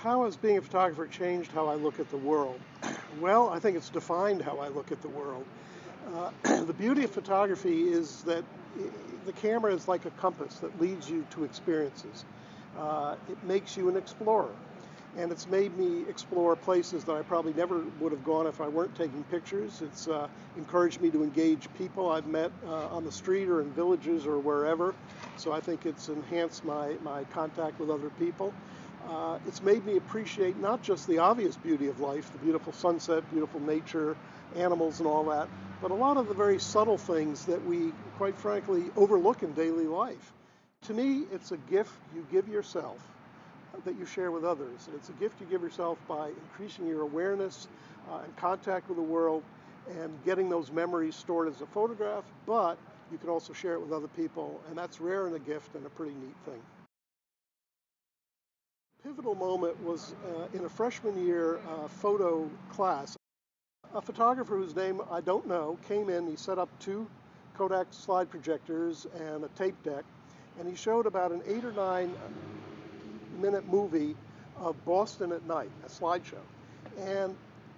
How has being a photographer changed how I look at the world? Well, I think it's defined how I look at the world. The beauty of photography is that the camera is like a compass that leads you to experiences. It makes you an explorer. And it's made me explore places that I probably never would have gone if I weren't taking pictures. It's encouraged me to engage people I've met on the street or in villages or wherever. So I think it's enhanced my contact with other people. It's made me appreciate not just the obvious beauty of life, the beautiful sunset, beautiful nature, animals and all that, but a lot of the very subtle things that we, quite frankly, overlook in daily life. To me, it's a gift you give yourself that you share with others. And it's a gift you give yourself by increasing your awareness and contact with the world and getting those memories stored as a photograph, but you can also share it with other people, and that's rare in a gift and a pretty neat thing. Pivotal moment was in a freshman year photo class. A photographer whose name I don't know came in, he set up two Kodak slide projectors and a tape deck, and he showed about an 8 or 9 minute movie of Boston at night, a slideshow. And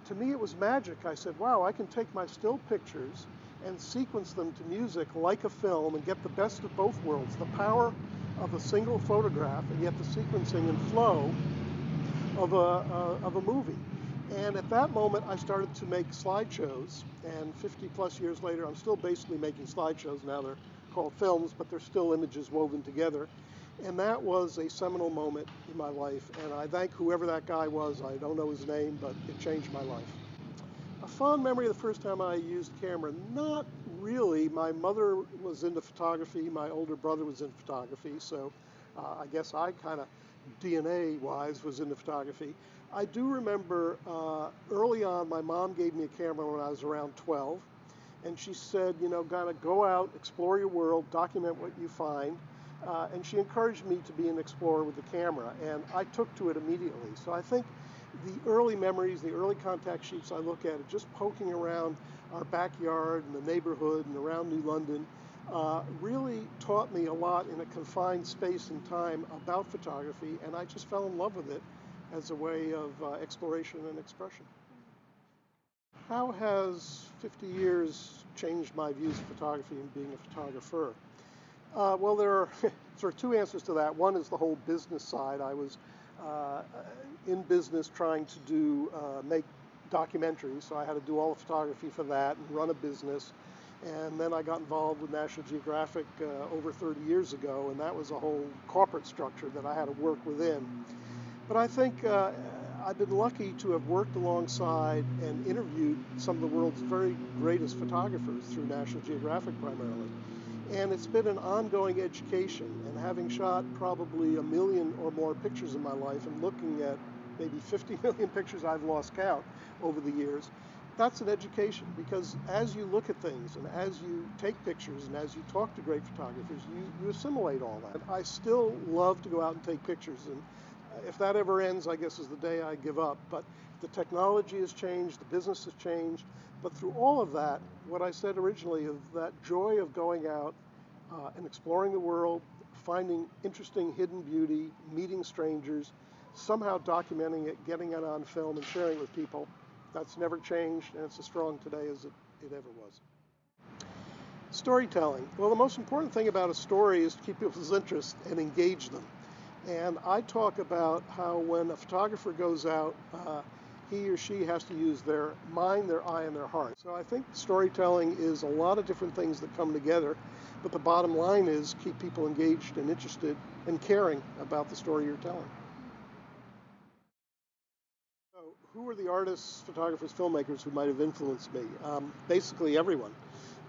to me it was magic. I said, wow, I can take my still pictures and sequence them to music like a film and get the best of both worlds, the power of a single photograph and yet the sequencing and flow of a movie. And at that moment I started to make slideshows, and 50 plus years later I'm still basically making slideshows. Now they're called films, but they're still images woven together. And that was a seminal moment in my life, and I thank whoever that guy was. I don't know his name, but it changed my life. A fond memory of the first time I used a camera, not really. My mother was into photography, my older brother was into photography, so I guess I kind of DNA-wise was into photography. I do remember early on my mom gave me a camera when I was around 12, and she said, you know, gotta go out, explore your world, document what you find. And she encouraged me to be an explorer with the camera, and I took to it immediately. So I think the early memories, the early contact sheets I look at, just poking around our backyard and the neighborhood and around New London, really taught me a lot in a confined space and time about photography, and I just fell in love with it as a way of exploration and expression. How has 50 years changed my views of photography and being a photographer? Well, there are sort of two answers to that. One is the whole business side. I was in business trying to make documentaries, so I had to do all the photography for that and run a business. And then I got involved with National Geographic over 30 years ago, and that was a whole corporate structure that I had to work within. But I think I've been lucky to have worked alongside and interviewed some of the world's very greatest photographers through National Geographic primarily. And it's been an ongoing education, and having shot probably 1 million or more pictures in my life and looking at maybe 50 million pictures, I've lost count over the years, that's an education, because as you look at things and as you take pictures and as you talk to great photographers, you assimilate all that. I still love to go out and take pictures, and if that ever ends, I guess is the day I give up. But the technology has changed, the business has changed, but through all of that, what I said originally of that joy of going out and exploring the world, finding interesting hidden beauty, meeting strangers, somehow documenting it, getting it on film and sharing it with people, that's never changed, and it's as strong today as it ever was. Storytelling. Well, the most important thing about a story is to keep people's interest and engage them. And I talk about how when a photographer goes out, he or she has to use their mind, their eye, and their heart. So I think storytelling is a lot of different things that come together, but the bottom line is keep people engaged and interested and caring about the story you're telling. So who are the artists, photographers, filmmakers who might have influenced me? Basically everyone.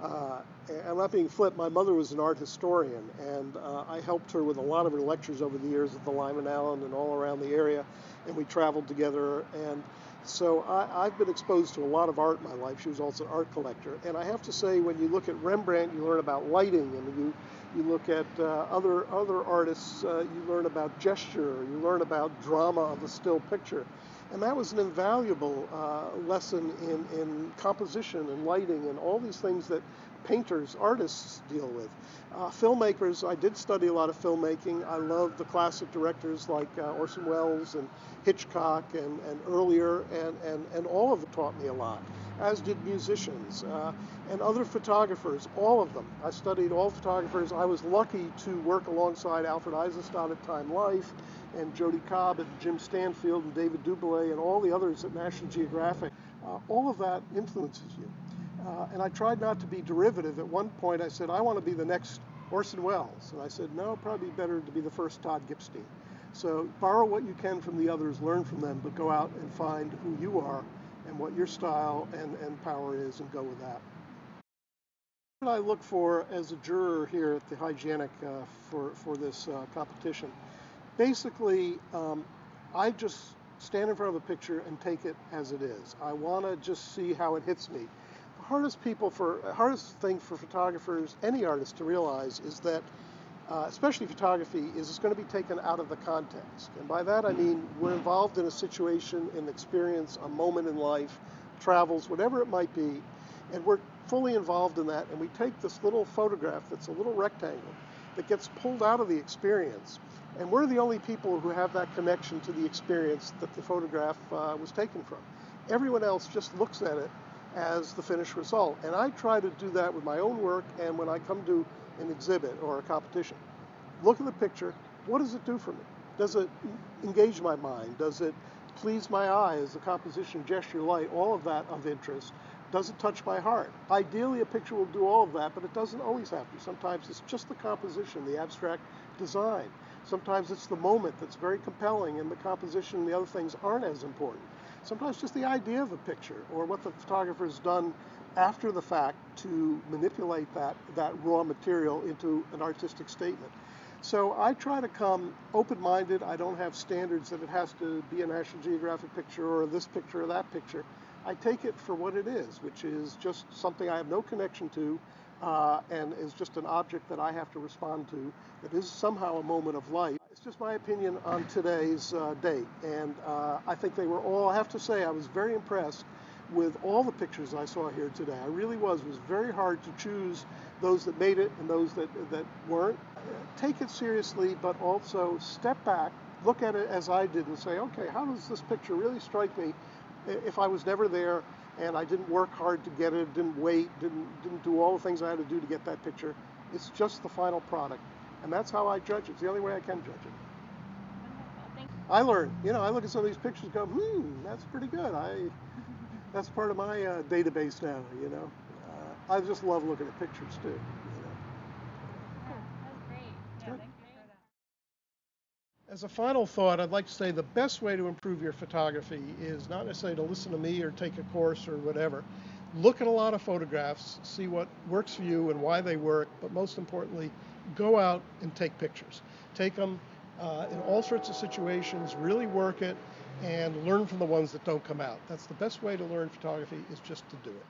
I'm not being flip. My mother was an art historian, and I helped her with a lot of her lectures over the years at the Lyman Allen and all around the area, and we traveled together. And so I've been exposed to a lot of art in my life. She was also an art collector. And I have to say, when you look at Rembrandt, you learn about lighting, and you look at other artists, you learn about gesture, you learn about drama of a still picture. And that was an invaluable lesson in composition and lighting and all these things that painters, artists deal with. Filmmakers, I did study a lot of filmmaking. I love the classic directors like Orson Welles and Hitchcock and earlier, and all of it taught me a lot, as did musicians and other photographers, all of them. I studied all photographers. I was lucky to work alongside Alfred Eisenstadt at Time Life, and Jody Cobb and Jim Stanfield and David Duboulet and all the others at National Geographic. All of that influences you. And I tried not to be derivative. At one point I said, I want to be the next Orson Welles. And I said, no, probably better to be the first Todd Gipstein. So borrow what you can from the others, learn from them, but go out and find who you are and what your style and power is, and go with that. What I look for as a juror here at the Hygienic for this competition, basically I just stand in front of a picture and take it as it is. I want to just see how it hits me. The hardest thing for photographers, any artist, to realize is that, especially photography, is it's going to be taken out of the context. And by that I mean we're involved in a situation, an experience, a moment in life, travels, whatever it might be, and we're fully involved in that, and we take this little photograph that's a little rectangle that gets pulled out of the experience, and we're the only people who have that connection to the experience that the photograph was taken from. Everyone else just looks at it as the finished result. And I try to do that with my own work, and when I come to an exhibit or a competition. Look at the picture. What does it do for me? Does it engage my mind? Does it please my eye? Is the composition, gesture, light, all of that of interest? Does it touch my heart? Ideally, a picture will do all of that, but it doesn't always have to. Sometimes it's just the composition, the abstract design. Sometimes it's the moment that's very compelling, and the composition and the other things aren't as important. Sometimes just the idea of a picture, or what the photographer's done after the fact to manipulate that raw material into an artistic statement. So I try to come open-minded. I don't have standards that it has to be a National Geographic picture or this picture or that picture. I take it for what it is, which is just something I have no connection to, and is just an object that I have to respond to, that is somehow a moment of light. It's just my opinion on today's date, and I think they were all, I have to say, I was very impressed with all the pictures I saw here today. I really was. It was very hard to choose those that made it and those that weren't. Take it seriously, but also step back, look at it as I did, and say, okay, how does this picture really strike me if I was never there and I didn't work hard to get it, didn't wait, didn't do all the things I had to do to get that picture. It's just the final product. And that's how I judge it. It's the only way I can judge it. I learn. I look at some of these pictures and go, that's pretty good. That's part of my database now, I just love looking at pictures too. Yeah, that's great. Yeah, Good. thank you for that. As a final thought, I'd like to say the best way to improve your photography is not necessarily to listen to me or take a course or whatever. Look at a lot of photographs, see what works for you and why they work, but most importantly, go out and take pictures. Take them in all sorts of situations, really work it, and learn from the ones that don't come out. That's the best way to learn photography, is just to do it.